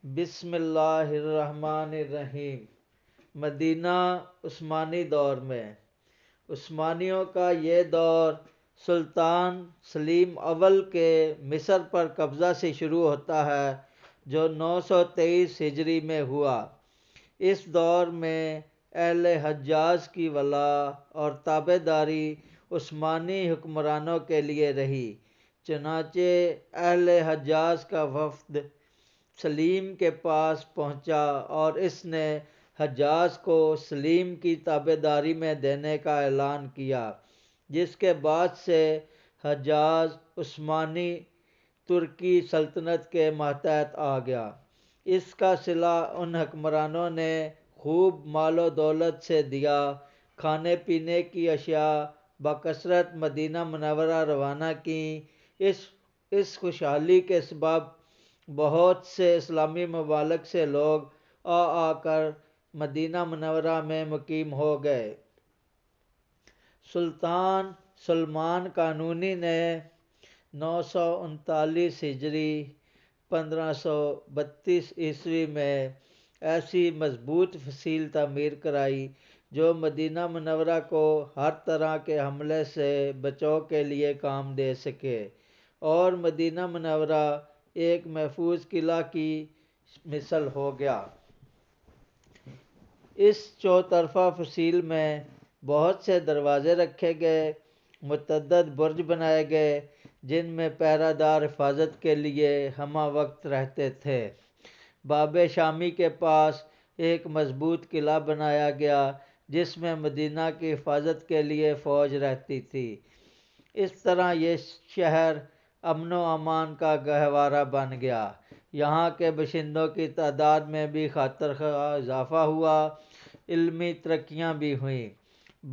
بسم اللہ الرحمن الرحیم۔ مدینہ عثمانی دور میں عثمانیوں کا یہ دور سلطان سلیم اول کے مصر پر قبضہ سے شروع ہوتا ہے جو 923 ہجری میں ہوا۔ اس دور میں اہل حجاز کی ولا اور تابع داری عثمانی حکمرانوں کے لیے رہی، چنانچہ اہل حجاز کا وفد سلیم کے پاس پہنچا اور اس نے حجاز کو سلیم کی تابع داری میں دینے کا اعلان کیا، جس کے بعد سے حجاز عثمانی ترکی سلطنت کے ماتحت آ گیا۔ اس کا صلہ ان حکمرانوں نے خوب مال و دولت سے دیا۔ کھانے پینے کی اشیاء بکثرت مدینہ منورہ روانہ کیں۔ اس خوشحالی کے سبب بہت سے اسلامی ممالک سے لوگ آ کر مدینہ منورہ میں مقیم ہو گئے۔ سلطان سلمان قانونی نے 939 ہجری 1532 عیسوی میں ایسی مضبوط فصیل تعمیر کرائی جو مدینہ منورہ کو ہر طرح کے حملے سے بچاؤ کے لیے کام دے سکے، اور مدینہ منورہ ایک محفوظ قلعہ کی مثل ہو گیا۔ اس چوطرفہ فصیل میں بہت سے دروازے رکھے گئے، متعدد برج بنائے گئے جن میں پہرہ دار حفاظت کے لیے ہمہ وقت رہتے تھے۔ باب شامی کے پاس ایک مضبوط قلعہ بنایا گیا جس میں مدینہ کی حفاظت کے لیے فوج رہتی تھی۔ اس طرح یہ شہر امن و امان کا گہوارہ بن گیا۔ یہاں کے باشندوں کی تعداد میں بھی خاطر خواہ اضافہ ہوا، علمی ترقیاں بھی ہوئیں۔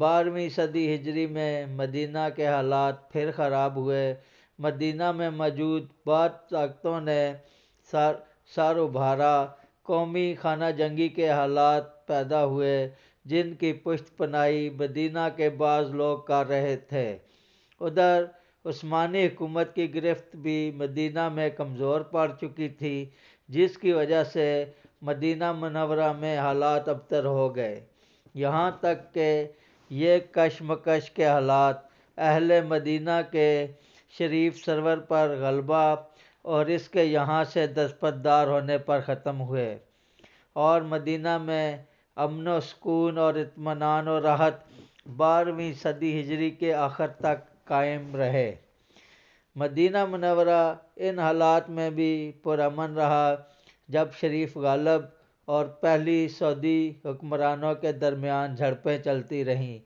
12ویں صدی ہجری میں مدینہ کے حالات پھر خراب ہوئے۔ مدینہ میں موجود بعض طاقتوں نے سر ابھارا۔ قومی خانہ جنگی کے حالات پیدا ہوئے جن کی پشت پناہی مدینہ کے بعض لوگ کر رہے تھے۔ ادھر عثمانی حکومت کی گرفت بھی مدینہ میں کمزور پڑ چکی تھی، جس کی وجہ سے مدینہ منورہ میں حالات ابتر ہو گئے، یہاں تک کہ یہ کشمکش کے حالات اہل مدینہ کے شریف سرور پر غلبہ اور اس کے یہاں سے دستبردار ہونے پر ختم ہوئے، اور مدینہ میں امن و سکون اور اطمینان و راحت 12ویں صدی ہجری کے آخر تک قائم رہے۔ مدینہ منورہ ان حالات میں بھی پرامن رہا جب شریف غالب اور پہلی سعودی حکمرانوں کے درمیان جھڑپیں چلتی رہیں۔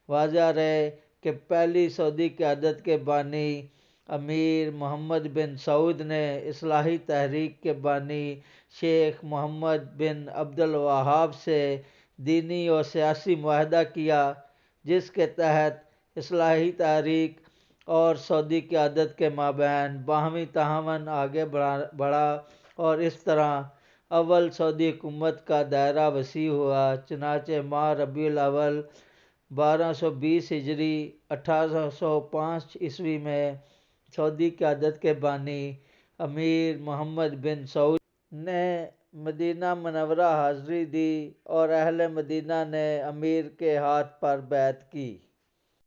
واضح رہے کہ پہلی سعودی قیادت کے بانی امیر محمد بن سعود نے اصلاحی تحریک کے بانی شیخ محمد بن عبد الوہاب سے دینی و سیاسی معاہدہ کیا، جس کے تحت اصلاحی تحریک اور سعودی قیادت کے مابین باہمی تعاون آگے بڑھا، اور اس طرح اول سعودی حکومت کا دائرہ وسیع ہوا۔ چنانچہ ماہ ربیع الاول 1220 ہجری 1805 عیسوی میں سعودی قیادت کے بانی امیر محمد بن سعود نے مدینہ منورہ حاضری دی اور اہل مدینہ نے امیر کے ہاتھ پر بیعت کی۔